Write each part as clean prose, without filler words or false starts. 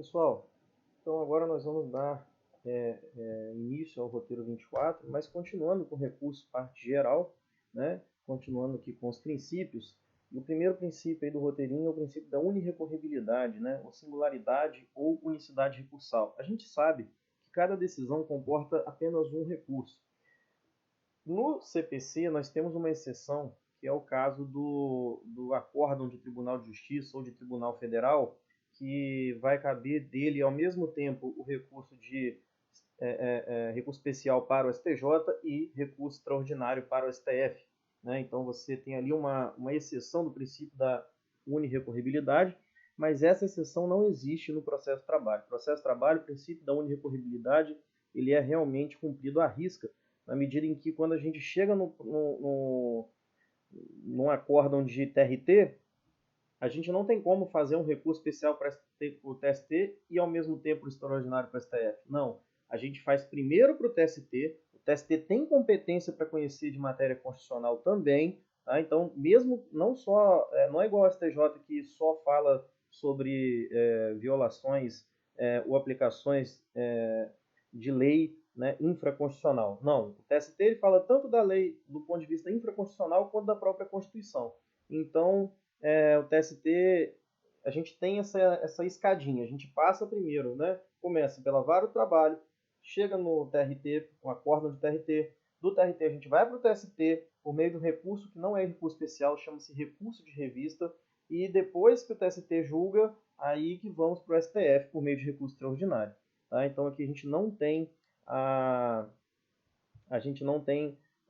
Pessoal, então agora nós vamos dar início ao roteiro 24, mas continuando com o recurso parte geral, né? Continuando aqui com os princípios. E o primeiro princípio aí do roteirinho é o princípio da unirrecorribilidade, né? Ou singularidade ou unicidade recursal. A gente sabe que cada decisão comporta apenas um recurso. No CPC, nós temos uma exceção, que é o caso do acórdão de Tribunal de Justiça ou de Tribunal Federal, que vai caber dele, ao mesmo tempo, o recurso de recurso especial para o STJ e recurso extraordinário para o STF. Né? Então, você tem ali uma exceção do princípio da unirrecorribilidade, mas essa exceção não existe no processo de trabalho. No processo de trabalho, o princípio da unirrecorribilidade ele é realmente cumprido à risca, na medida em que quando a gente chega num acórdão de TRT, a gente não tem como fazer um recurso especial para o TST e ao mesmo tempo o extraordinário para o STF. Não. A gente faz primeiro para o TST TST tem competência para conhecer de matéria constitucional também. Tá? Então, mesmo não só, não é igual ao STJ que só fala sobre violações ou aplicações de lei, né, infraconstitucional. Não, o TST ele fala tanto da lei do ponto de vista infraconstitucional quanto da própria Constituição. Então, o TST, a gente tem essa escadinha, a gente passa primeiro, né? Começa pela vara do trabalho, chega no TRT, um acórdão de TRT, do TRT a gente vai para o TST por meio de um recurso que não é recurso especial, chama-se recurso de revista, e depois que o TST julga, aí que vamos para o STF por meio de recurso extraordinário. Tá? Então aqui a gente não tem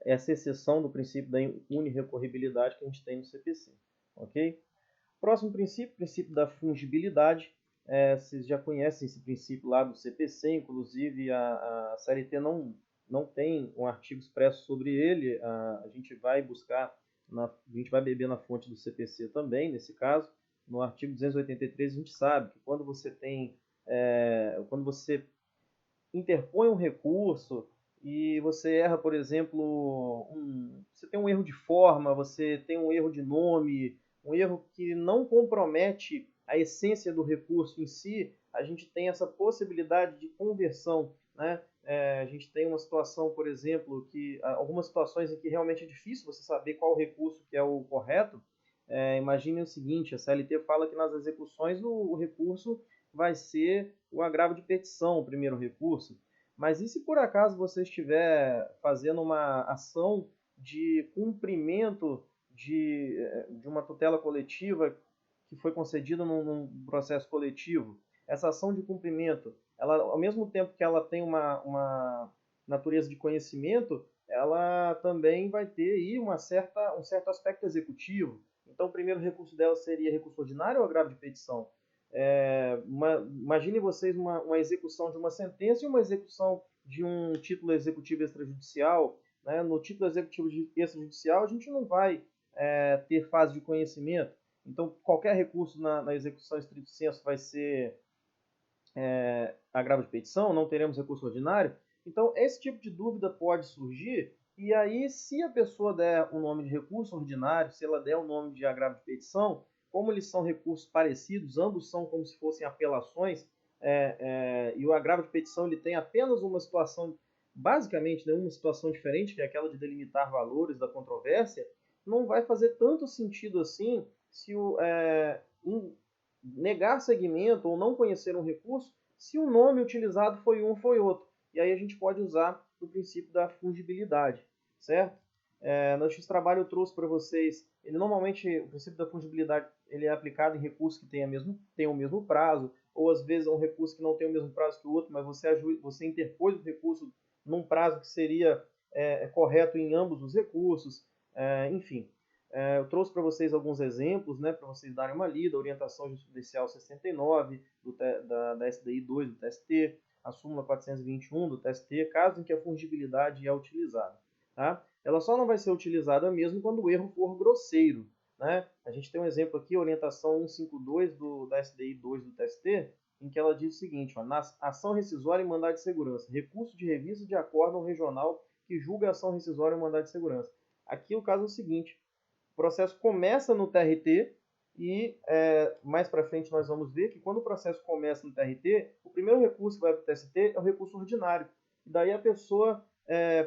essa exceção do princípio da unirrecorribilidade que a gente tem no CPC. Ok? Próximo princípio, princípio da fungibilidade. Vocês já conhecem esse princípio lá do CPC, inclusive a CLT não tem um artigo expresso sobre ele. A gente vai buscar, a gente vai beber na fonte do CPC também, nesse caso. No artigo 283 a gente sabe que quando você quando você interpõe um recurso e você erra, por exemplo, você tem um erro de forma, você tem um erro de nome, um erro que não compromete a essência do recurso em si, a gente tem essa possibilidade de conversão. Né? A gente tem uma situação, por exemplo, que algumas situações em que realmente é difícil você saber qual recurso que é o correto. Imagine o seguinte, a CLT fala que nas execuções o recurso vai ser o agravo de petição, o primeiro recurso. Mas e se por acaso você estiver fazendo uma ação de cumprimento de uma tutela coletiva que foi concedida num processo coletivo? Essa ação de cumprimento, ela, ao mesmo tempo que ela tem uma natureza de conhecimento, ela também vai ter aí um certo aspecto executivo. Então, o primeiro recurso dela seria recurso ordinário ou agravo de petição? Imagine vocês uma execução de uma sentença e uma execução de um título executivo extrajudicial. Né? No título executivo extrajudicial, a gente não vai ter fase de conhecimento. Então, qualquer recurso na execução estrito sensu vai ser agravo de petição, não teremos recurso ordinário. Então, esse tipo de dúvida pode surgir, e aí, se a pessoa der o nome de recurso ordinário, se ela der o nome de agravo de petição, como eles são recursos parecidos, ambos são como se fossem apelações, e o agravo de petição ele tem apenas uma situação, basicamente, né, uma situação diferente, que é aquela de delimitar valores da controvérsia, não vai fazer tanto sentido assim se negar segmento ou não conhecer um recurso se o nome utilizado foi um ou foi outro. E aí a gente pode usar o princípio da fungibilidade, certo? No X Trabalho eu trouxe para vocês, ele normalmente, o princípio da fungibilidade ele é aplicado em recursos que têm o mesmo prazo, ou às vezes é um recurso que não tem o mesmo prazo que o outro, mas você interpôs o recurso num prazo que seria correto em ambos os recursos, enfim. Eu trouxe para vocês alguns exemplos, né, para vocês darem uma lida, a orientação jurisprudencial 69 da SDI 2 do TST, a súmula 421 do TST, caso em que a fungibilidade é utilizada. Tá? Ela só não vai ser utilizada mesmo quando o erro for grosseiro. Né? A gente tem um exemplo aqui, a orientação 152 da SDI 2 do TST, em que ela diz o seguinte, ó, na ação rescisória e mandado de segurança, recurso de revista de acórdão regional que julga a ação rescisória e mandado de segurança. Aqui o caso é o seguinte, o processo começa no TRT E mais para frente nós vamos ver que quando o processo começa no TRT, o primeiro recurso que vai para o TST é o recurso ordinário. E daí a pessoa,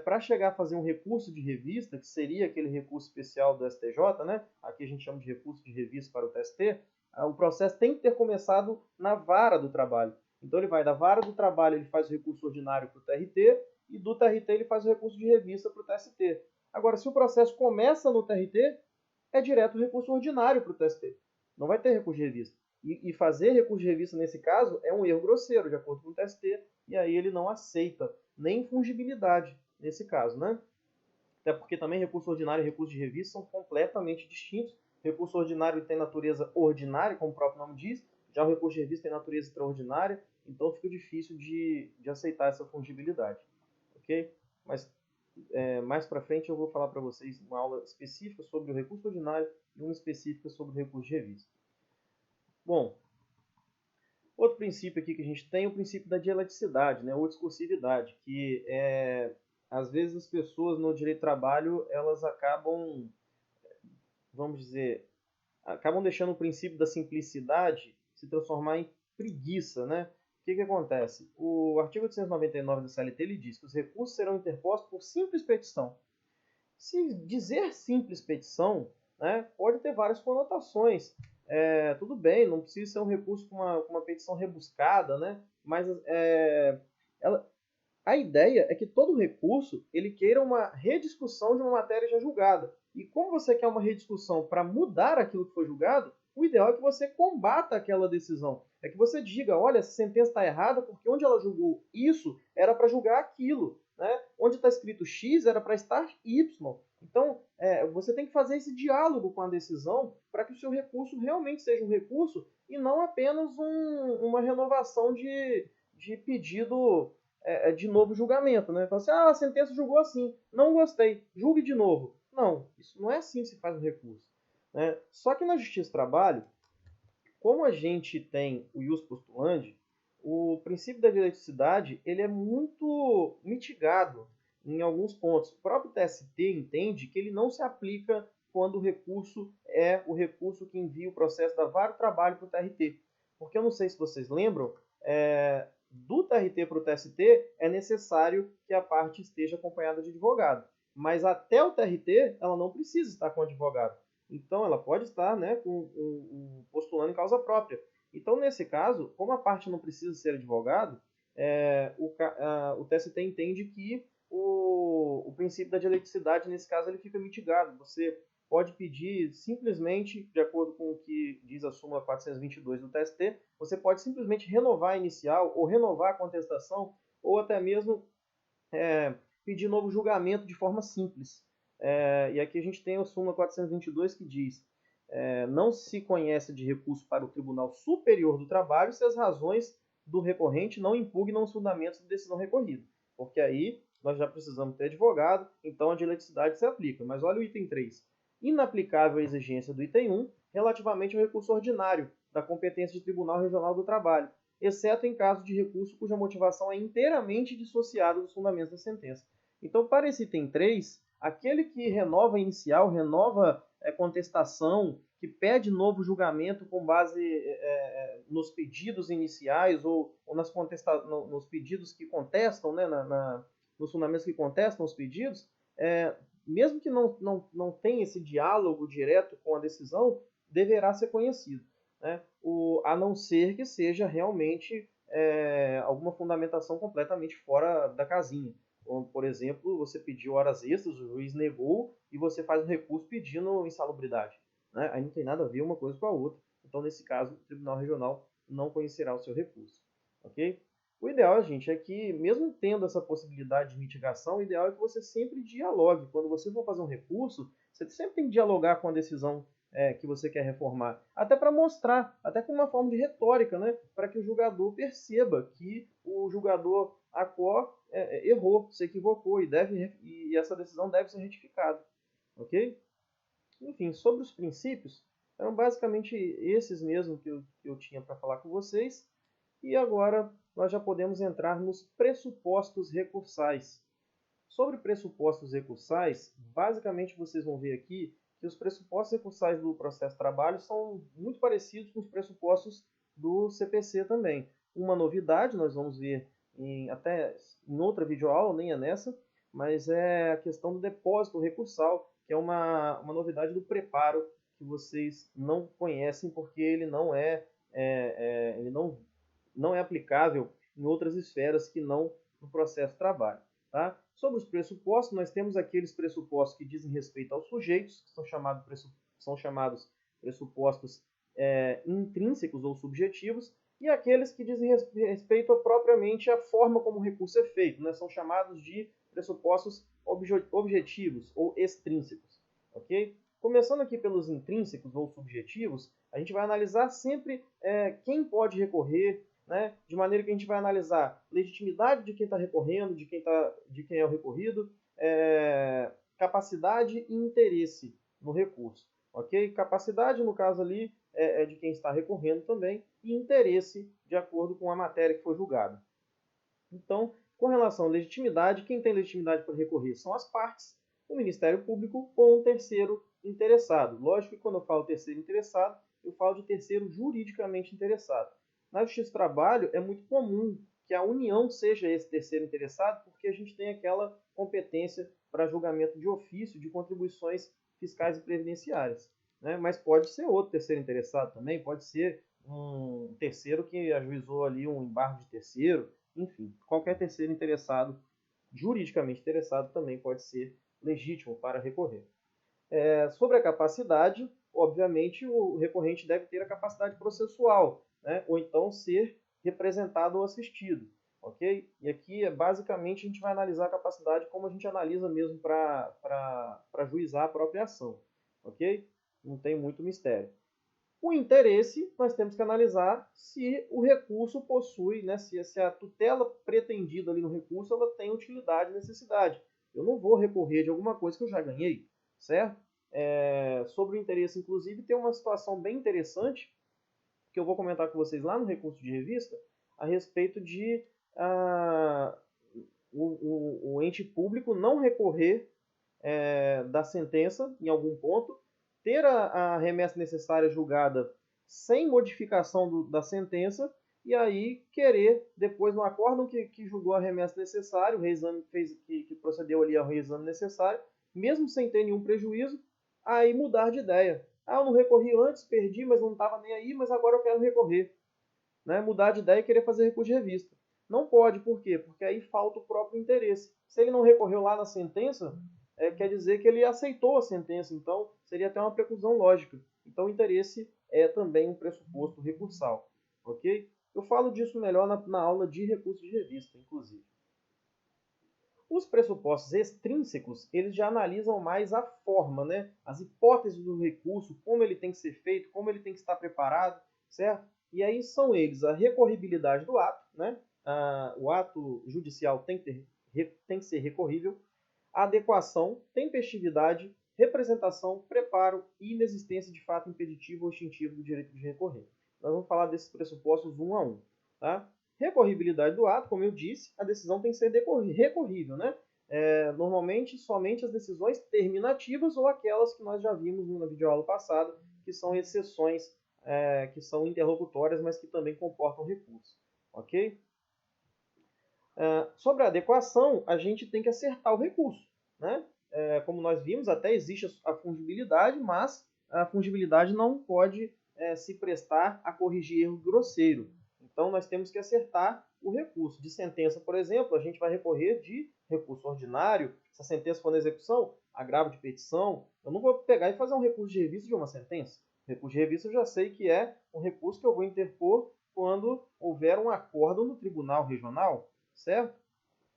para chegar a fazer um recurso de revista, que seria aquele recurso especial do STJ, né? Aqui a gente chama de recurso de revista para o TST, o processo tem que ter começado na vara do trabalho. Então ele vai da vara do trabalho, ele faz o recurso ordinário para o TRT, e do TRT ele faz o recurso de revista para o TST. Agora, se o processo começa no TRT, é direto o recurso ordinário para o TST. Não vai ter recurso de revista. E fazer recurso de revista nesse caso é um erro grosseiro, de acordo com o TST, e aí ele não aceita nem fungibilidade nesse caso, né? Até porque também recurso ordinário e recurso de revista são completamente distintos. Recurso ordinário tem natureza ordinária, como o próprio nome diz, já o recurso de revista tem natureza extraordinária, então fica difícil de aceitar essa fungibilidade. Ok? Mas mais para frente eu vou falar para vocês uma aula específica sobre o recurso ordinário e uma específica sobre o recurso de revista. Bom, outro princípio aqui que a gente tem é o princípio da dialeticidade, né, ou discursividade, que às vezes as pessoas no direito do trabalho, elas acabam, vamos dizer, acabam deixando o princípio da simplicidade se transformar em preguiça, né? O que acontece? O artigo 899 da CLT ele diz que os recursos serão interpostos por simples petição. Se dizer simples petição, né, pode ter várias conotações. Tudo bem, não precisa ser um recurso com uma petição rebuscada, né, mas a ideia é que todo recurso ele queira uma rediscussão de uma matéria já julgada. E como você quer uma rediscussão para mudar aquilo que foi julgado, o ideal é que você combata aquela decisão. É que você diga, olha, essa sentença está errada porque onde ela julgou isso era para julgar aquilo. Né? Onde está escrito X era para estar Y. Então, você tem que fazer esse diálogo com a decisão para que o seu recurso realmente seja um recurso e não apenas uma renovação de pedido de novo julgamento. Né? Fala assim, a sentença julgou assim, não gostei, julgue de novo. Não, isso não é assim que se faz um recurso. Né? Só que na Justiça do Trabalho, como a gente tem o ius postulandi, o princípio da dialeticidade ele é muito mitigado em alguns pontos. O próprio TST entende que ele não se aplica quando o recurso é o recurso que envia o processo da vara do trabalho para o TRT. Porque eu não sei se vocês lembram, do TRT para o TST é necessário que a parte esteja acompanhada de advogado. Mas até o TRT ela não precisa estar com advogado. Então, ela pode estar, né, postulando em causa própria. Então, nesse caso, como a parte não precisa ser advogado, o TST entende que o princípio da dialeticidade, nesse caso, ele fica mitigado. Você pode pedir simplesmente, de acordo com o que diz a súmula 422 do TST, você pode simplesmente renovar a inicial, ou renovar a contestação, ou até mesmo pedir novo julgamento de forma simples. E aqui a gente tem a súmula 422 que diz não se conhece de recurso para o Tribunal Superior do Trabalho se as razões do recorrente não impugnam os fundamentos de decisão recorrida. Porque aí nós já precisamos ter advogado, então a dialeticidade se aplica. Mas olha o item 3. Inaplicável a exigência do item 1 relativamente ao recurso ordinário da competência de Tribunal Regional do Trabalho, exceto em caso de recurso cuja motivação é inteiramente dissociada dos fundamentos da sentença. Então, para esse item 3, aquele que renova a inicial, renova contestação, que pede novo julgamento com base nos pedidos iniciais ou nos pedidos que contestam, né, nos fundamentos que contestam os pedidos, mesmo que não tenha esse diálogo direto com a decisão, deverá ser conhecido. Né? A não ser que seja realmente alguma fundamentação completamente fora da casinha. Como, por exemplo, você pediu horas extras, o juiz negou e você faz um recurso pedindo insalubridade. Né? Aí não tem nada a ver uma coisa com a outra. Então, nesse caso, o Tribunal Regional não conhecerá o seu recurso. Ok? O ideal, gente, é que, mesmo tendo essa possibilidade de mitigação, o ideal é que você sempre dialogue. Quando você for fazer um recurso, você sempre tem que dialogar com a decisão que você quer reformar. Até para mostrar, até com uma forma de retórica, né? Para que o julgador perceba que o julgador errou, se equivocou e essa decisão deve ser retificada. Ok? Enfim, sobre os princípios, eram basicamente esses mesmo que eu tinha para falar com vocês. E agora nós já podemos entrar nos pressupostos recursais. Sobre pressupostos recursais, basicamente vocês vão ver aqui que os pressupostos recursais do processo de trabalho são muito parecidos com os pressupostos do CPC também. Uma novidade, nós vamos ver até em outra videoaula, nem é nessa, mas é a questão do depósito recursal, que é uma novidade do preparo que vocês não conhecem, porque ele não é aplicável em outras esferas que não no processo de trabalho. Tá? Sobre os pressupostos, nós temos aqueles pressupostos que dizem respeito aos sujeitos, que são chamados pressupostos intrínsecos ou subjetivos, e aqueles que dizem respeito a propriamente a forma como o recurso é feito, né? São chamados de pressupostos objetivos ou extrínsecos. Okay? Começando aqui pelos intrínsecos ou subjetivos, a gente vai analisar sempre quem pode recorrer, né? De maneira que a gente vai analisar legitimidade de quem está recorrendo, de quem é o recorrido, capacidade e interesse no recurso. Okay? Capacidade, no caso ali, é de quem está recorrendo também, e interesse de acordo com a matéria que foi julgada. Então, com relação à legitimidade, quem tem legitimidade para recorrer são as partes, o Ministério Público ou um terceiro interessado. Lógico que quando eu falo terceiro interessado, eu falo de terceiro juridicamente interessado. Na Justiça do Trabalho, é muito comum que a União seja esse terceiro interessado, porque a gente tem aquela competência para julgamento de ofício de contribuições fiscais e previdenciárias. Né? Mas pode ser outro terceiro interessado também, pode ser um terceiro que ajuizou ali um embargo de terceiro, enfim, qualquer terceiro interessado, juridicamente interessado, também pode ser legítimo para recorrer. Sobre a capacidade, obviamente, o recorrente deve ter a capacidade processual, né? Ou então ser representado ou assistido. Okay? E aqui, basicamente, a gente vai analisar a capacidade como a gente analisa mesmo para juizar a própria ação. Okay? Não tem muito mistério. O interesse, nós temos que analisar se o recurso possui, né, se a tutela pretendida ali no recurso ela tem utilidade e necessidade. Eu não vou recorrer de alguma coisa que eu já ganhei, certo? Sobre o interesse, inclusive, tem uma situação bem interessante que eu vou comentar com vocês lá no recurso de revista a respeito de o ente público não recorrer da sentença em algum ponto, ter a remessa necessária julgada sem modificação da sentença e aí querer, depois no acórdão que julgou a remessa necessária, o reexame que procedeu ali ao reexame necessário, mesmo sem ter nenhum prejuízo, aí mudar de ideia. Eu não recorri antes, perdi, mas não estava nem aí, mas agora eu quero recorrer. Né? Mudar de ideia e querer fazer recurso de revista. Não pode, por quê? Porque aí falta o próprio interesse. Se ele não recorreu lá na sentença, quer dizer que ele aceitou a sentença, então seria até uma preclusão lógica. Então o interesse é também um pressuposto recursal. Ok? Eu falo disso melhor na aula de recurso de revista, inclusive. Os pressupostos extrínsecos, eles já analisam mais a forma, né? As hipóteses do recurso, como ele tem que ser feito, como ele tem que estar preparado, certo? E aí são eles a recorribilidade do ato, né? O ato judicial tem que ser recorrível, a adequação, tempestividade, representação, preparo e inexistência de fato impeditivo ou extintivo do direito de recorrer. Nós vamos falar desses pressupostos um a um. Tá? Recorribilidade do ato, como eu disse, a decisão tem que ser recorrível. Né? Normalmente, somente as decisões terminativas ou aquelas que nós já vimos na videoaula passada, que são exceções, que são interlocutórias, mas que também comportam recurso. Ok? Sobre a adequação, a gente tem que acertar o recurso. Né? Como nós vimos, até existe a fungibilidade, mas a fungibilidade não pode se prestar a corrigir erro grosseiro. Então, nós temos que acertar o recurso. De sentença, por exemplo, a gente vai recorrer de recurso ordinário. Se a sentença for na execução, agravo de petição. Eu não vou pegar e fazer um recurso de revista de uma sentença. Recurso de revista eu já sei que é um recurso que eu vou interpor quando houver um acórdão no tribunal regional, certo?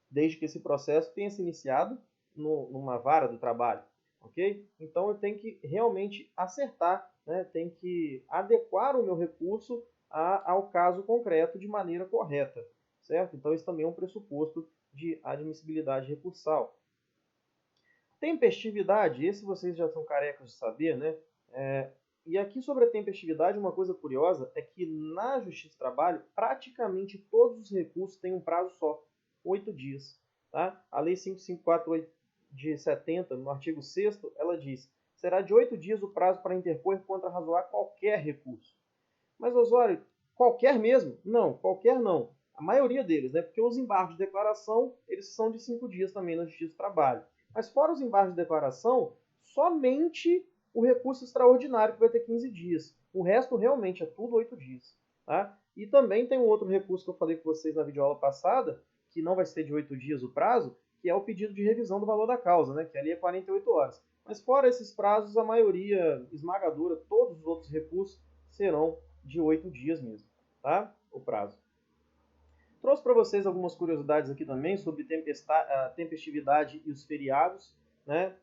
Desde que esse processo tenha se iniciado numa vara do trabalho, ok? Então eu tenho que realmente acertar, né? Tenho que adequar o meu recurso ao caso concreto de maneira correta, certo? Então isso também é um pressuposto de admissibilidade recursal. Tempestividade, esse vocês já são carecas de saber, né? E aqui sobre a tempestividade, uma coisa curiosa é que na Justiça do Trabalho, praticamente todos os recursos têm um prazo só, 8 dias. Tá? A Lei 5548 de 70, no artigo 6º, ela diz: será de 8 dias o prazo para interpor e contra-razoar qualquer recurso. Mas, Osório, qualquer mesmo? Não, qualquer não. A maioria deles, né? Porque os embargos de declaração, eles são de 5 dias também na Justiça do Trabalho. Mas fora os embargos de declaração, somente o recurso extraordinário que vai ter 15 dias. O resto realmente é tudo 8 dias. Tá? E também tem um outro recurso que eu falei com vocês na videoaula passada, que não vai ser de 8 dias o prazo, que é o pedido de revisão do valor da causa, né? Que ali é 48 horas. Mas fora esses prazos, a maioria esmagadora, todos os outros recursos serão de 8 dias mesmo, tá? O prazo. Trouxe para vocês algumas curiosidades aqui também sobre tempestividade e os feriados, né?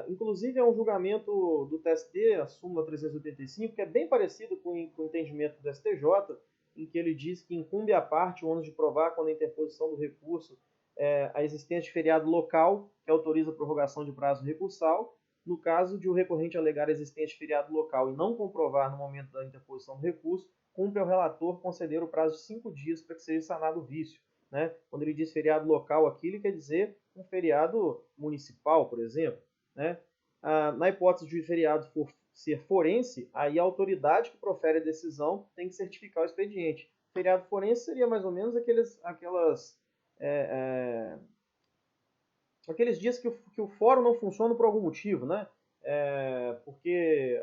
Inclusive é um julgamento do TST, a súmula 385, que é bem parecido com o entendimento do STJ, em que ele diz que incumbe à parte o ônus de provar quando a interposição do recurso a existência de feriado local que autoriza a prorrogação de prazo recursal. No caso de o recorrente alegar a existência de feriado local e não comprovar no momento da interposição do recurso, cumpre ao relator conceder o prazo de 5 dias para que seja sanado o vício. Né? Quando ele diz feriado local aqui, ele quer dizer um feriado municipal, por exemplo. Né? Na hipótese de o feriado ser forense, aí a autoridade que profere a decisão tem que certificar o expediente. Feriado forense seria mais ou menos aqueles dias que o fórum não funciona por algum motivo, né? Porque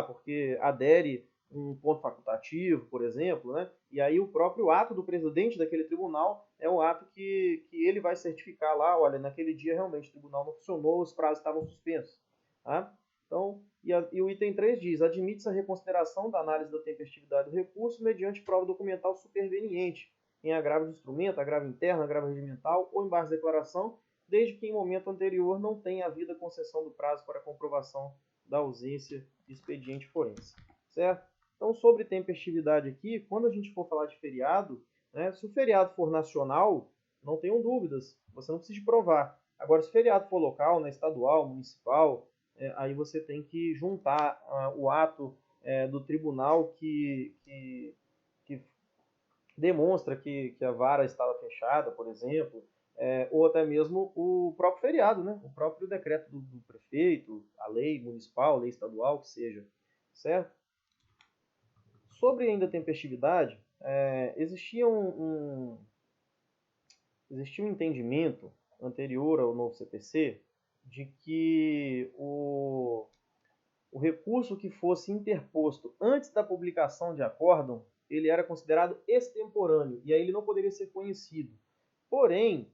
porque adere um ponto facultativo, por exemplo, né? E aí o próprio ato do presidente daquele tribunal é o ato que ele vai certificar lá, olha, naquele dia realmente o tribunal não funcionou, os prazos estavam suspensos. Tá? Então, e o item 3 diz, admite-se a reconsideração da análise da tempestividade do recurso mediante prova documental superveniente, em agravo de instrumento, agravo interno, agravo regimental ou embaixo de declaração, desde que em momento anterior não tenha havido a concessão do prazo para comprovação da ausência de expediente forense. Certo? Então, sobre tempestividade aqui, quando a gente for falar de feriado, né, se o feriado for nacional, não tenham dúvidas, você não precisa provar. Agora, se o feriado for local, né, estadual, municipal, aí você tem que juntar o ato do tribunal que demonstra que a vara estava fechada, por exemplo, ou até mesmo o próprio feriado, né? O próprio decreto do prefeito, a lei municipal, a lei estadual, que seja, certo? Sobre ainda a tempestividade, existia um entendimento anterior ao novo CPC de que o recurso que fosse interposto antes da publicação de acórdão, ele era considerado extemporâneo, e aí ele não poderia ser conhecido. Porém,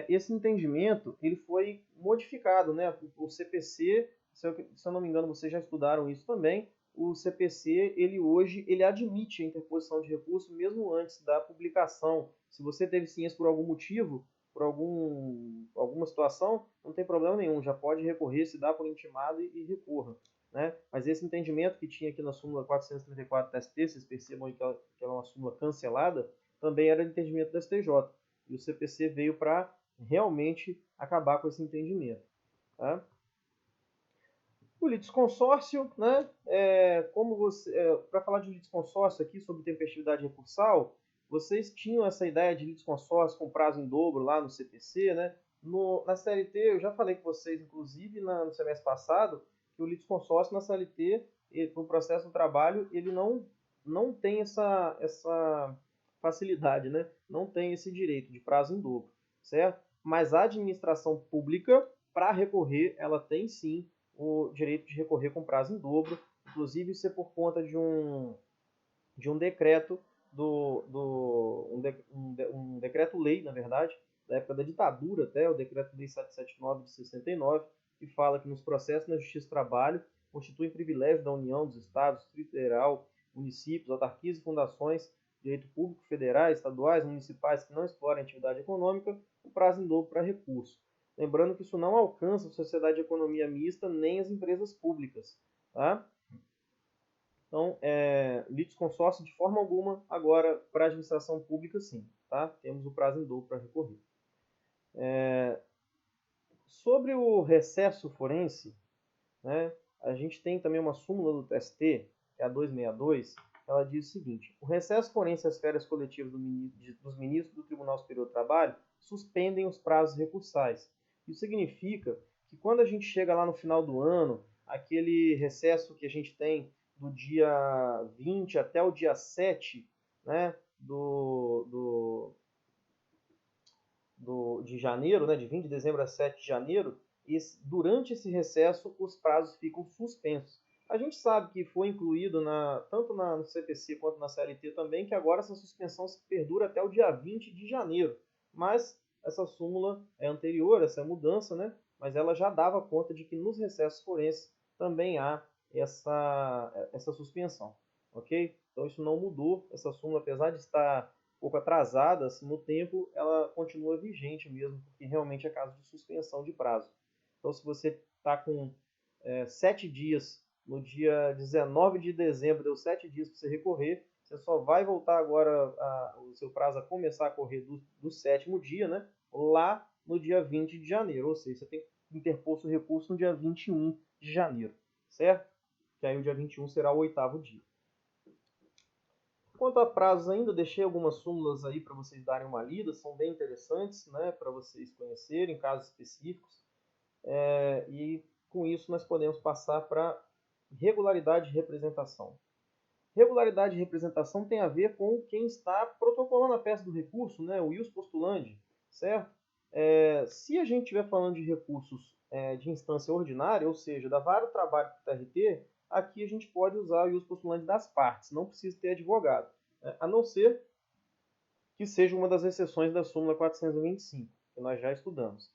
esse entendimento ele foi modificado, né? O CPC, se eu não me engano, vocês já estudaram isso também, o CPC, ele admite a interposição de recurso mesmo antes da publicação. Se você teve ciência por algum motivo, por alguma situação, não tem problema nenhum, já pode recorrer, se dá por intimado e recorra. Né? Mas esse entendimento que tinha aqui na súmula 434 da ST, vocês percebam que ela é uma súmula cancelada, também era entendimento da STJ. E o CPC veio para realmente acabar com esse entendimento. Tá? O litisconsórcio, né? Para falar de litisconsórcio aqui sobre tempestividade recursal, vocês tinham essa ideia de litisconsórcio com prazo em dobro lá no CPC, né? Na CLT, eu já falei com vocês, inclusive no semestre passado, que o litisconsórcio na CLT, no processo do trabalho, ele não tem essa facilidade, né? Não tem esse direito de prazo em dobro, certo? Mas a administração pública, para recorrer, ela tem sim o direito de recorrer com prazo em dobro, inclusive isso é por conta de um decreto um decreto-lei, na verdade, da época da ditadura até, o decreto-lei 779 de 69, que fala que nos processos na Justiça do Trabalho constituem privilégio da União, dos Estados, Distrito Federal, municípios, autarquias e fundações, direito público, federais, estaduais, municipais que não explorem atividade econômica, o prazo em dobro para recurso. Lembrando que isso não alcança a sociedade de economia mista nem as empresas públicas. Tá? Então, litisconsórcio de forma alguma, agora para a administração pública sim. Tá? Temos o prazo em dobro para recorrer. Sobre o recesso forense, né, a gente tem também uma súmula do TST, que é a 262, ela diz o seguinte: o recesso forense às férias coletivas dos ministros do Tribunal Superior do Trabalho suspendem os prazos recursais. Isso significa que quando a gente chega lá no final do ano, aquele recesso que a gente tem do dia 20 até o dia 7, né, de janeiro, né, de 20 de dezembro a 7 de janeiro, durante esse recesso os prazos ficam suspensos. A gente sabe que foi incluído tanto no CPC quanto na CLT também, que agora essa suspensão se perdura até o dia 20 de janeiro. Mas essa súmula é anterior, essa mudança, né? Mas ela já dava conta de que nos recessos forenses também há essa suspensão. Ok? Então isso não mudou, essa súmula, apesar de estar um pouco atrasada assim, no tempo, ela continua vigente mesmo, porque realmente é caso de suspensão de prazo. Então se você está com 7 dias, no dia 19 de dezembro, deu 7 dias para você recorrer, você só vai voltar agora o seu prazo a começar a correr do 7º dia, né? Lá no dia 20 de janeiro, ou seja, você tem que interpor seu recurso no dia 21 de janeiro, certo? Que aí o dia 21 será o 8º dia. Quanto a prazos ainda, deixei algumas súmulas aí para vocês darem uma lida, são bem interessantes, né, para vocês conhecerem casos específicos. E com isso nós podemos passar para regularidade de representação. Regularidade de representação tem a ver com quem está protocolando a peça do recurso, né, o ius postulandi, certo? Se a gente estiver falando de recursos de instância ordinária, ou seja, da vara do trabalho do TRT, aqui a gente pode usar o ius postulandi das partes, não precisa ter advogado, a não ser que seja uma das exceções da súmula 425, que nós já estudamos.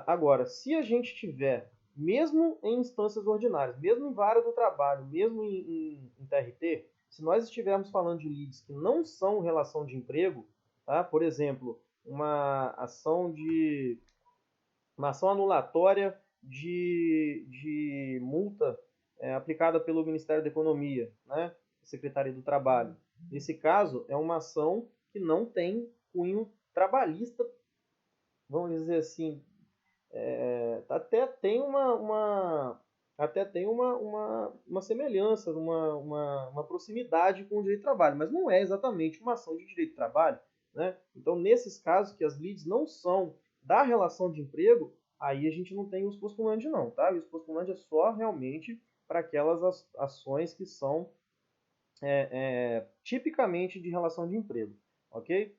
Agora, se a gente tiver, mesmo em instâncias ordinárias, mesmo em vara do trabalho, mesmo em TRT, se nós estivermos falando de lides que não são relação de emprego, tá? Por exemplo, uma ação anulatória de multa aplicada pelo Ministério da Economia, né? Secretaria do Trabalho. Nesse caso, é uma ação que não tem cunho trabalhista, vamos dizer assim, até tem uma semelhança, uma proximidade com o direito do trabalho, mas não é exatamente uma ação de direito do trabalho, né? Então, nesses casos que as lides não são da relação de emprego, aí a gente não tem os postulandi não, tá? E os postulandi é só realmente para aquelas ações que são tipicamente de relação de emprego, ok?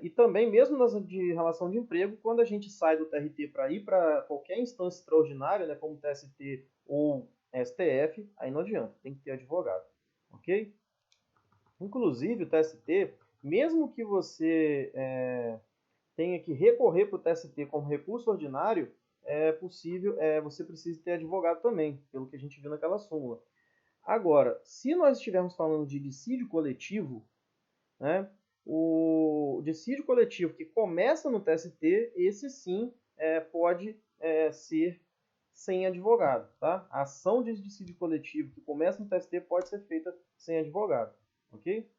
E também, mesmo nas de relação de emprego, quando a gente sai do TRT para ir para qualquer instância extraordinária, né, como TST ou STF, aí não adianta, tem que ter advogado, ok? Inclusive, o TST, mesmo que você tenha que recorrer para o TST como recurso ordinário, é possível, você precisa ter advogado também, pelo que a gente viu naquela súmula. Agora, se nós estivermos falando de dissídio coletivo, né, o dissídio coletivo que começa no TST, esse sim pode ser sem advogado. Tá? A ação de dissídio coletivo que começa no TST pode ser feita sem advogado. Ok?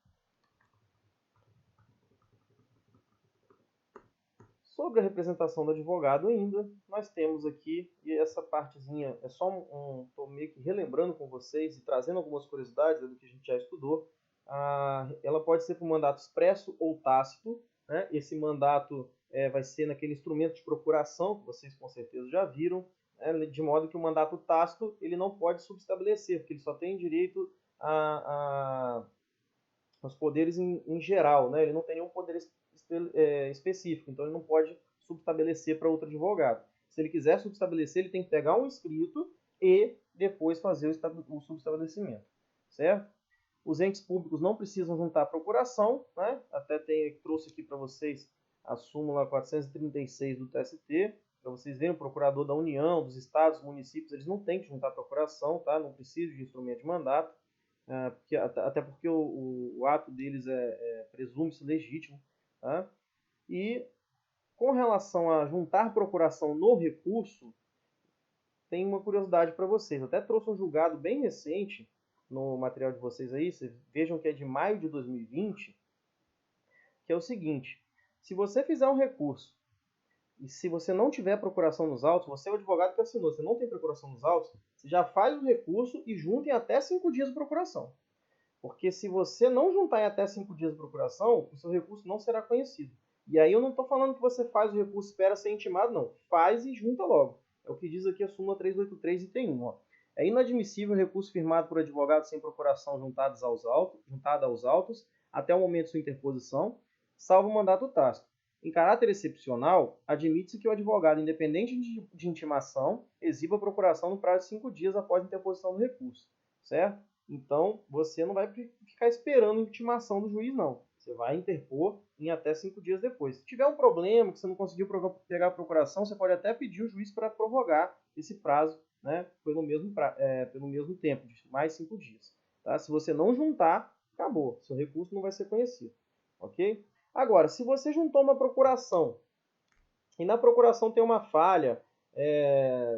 Sobre a representação do advogado ainda, nós temos aqui, e essa partezinha é só estou meio que relembrando com vocês e trazendo algumas curiosidades do que a gente já estudou. Ela pode ser por mandato expresso ou tácito, né? Esse mandato vai ser naquele instrumento de procuração, que vocês com certeza já viram, né? De modo que o mandato tácito ele não pode subestabelecer, porque ele só tem direito aos poderes em geral, né? Ele não tem nenhum poder específico, então ele não pode subestabelecer para outro advogado. Se ele quiser subestabelecer, ele tem que pegar um escrito e depois fazer o subestabelecimento, certo? Os entes públicos não precisam juntar a procuração, né? Até trouxe aqui para vocês a súmula 436 do TST, para vocês verem, o procurador da União, dos estados, municípios, eles não têm que juntar a procuração, tá? Não precisam de instrumento de mandato, até porque o ato deles presume-se legítimo, tá? E com relação a juntar procuração no recurso, tem uma curiosidade para vocês. Eu até trouxe um julgado bem recente no material de vocês aí, vocês vejam que é de maio de 2020, que é o seguinte: se você fizer um recurso e se você não tiver procuração nos autos, você é o advogado que assinou, você não tem procuração nos autos, você já faz o recurso e junta em até 5 dias de procuração. Porque se você não juntar em até 5 dias de procuração, o seu recurso não será conhecido. E aí eu não estou falando que você faz o recurso e espera ser intimado, não. Faz e junta logo. É o que diz aqui a súmula 383, item 1. Ó. É inadmissível o recurso firmado por advogado sem procuração juntada aos autos até o momento de sua interposição, salvo mandato tácito. Em caráter excepcional, admite-se que o advogado, independente de intimação, exiba a procuração no prazo de 5 dias após a interposição do recurso, certo? Então, você não vai ficar esperando a intimação do juiz, não. Você vai interpor em até 5 dias depois. Se tiver um problema, que você não conseguiu pegar a procuração, você pode até pedir o juiz para prorrogar esse prazo, né, pelo mesmo tempo, de mais 5 dias. Tá? Se você não juntar, acabou. Seu recurso não vai ser conhecido. Ok? Agora, se você juntou uma procuração e na procuração tem uma falha,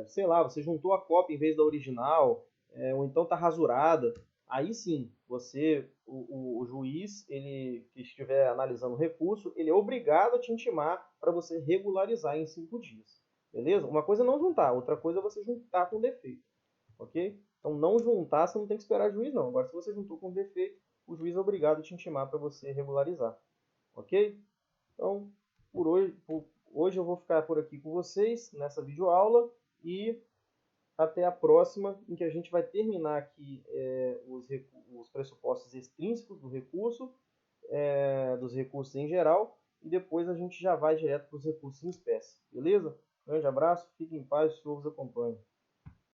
sei lá, você juntou a cópia em vez da original, ou então está rasurada, aí sim, o juiz, ele que estiver analisando o recurso, ele é obrigado a te intimar para você regularizar em 5 dias. Beleza? Uma coisa é não juntar, outra coisa é você juntar com defeito. Ok? Então, não juntar, você não tem que esperar juiz, não. Agora, se você juntou com defeito, o juiz é obrigado a te intimar para você regularizar. Ok? Então, hoje eu vou ficar por aqui com vocês nessa videoaula e até a próxima, em que a gente vai terminar aqui os pressupostos extrínsecos do recurso, dos recursos em geral, e depois a gente já vai direto para os recursos em espécie. Beleza? Grande abraço, fiquem em paz, o Senhor vos acompanhe.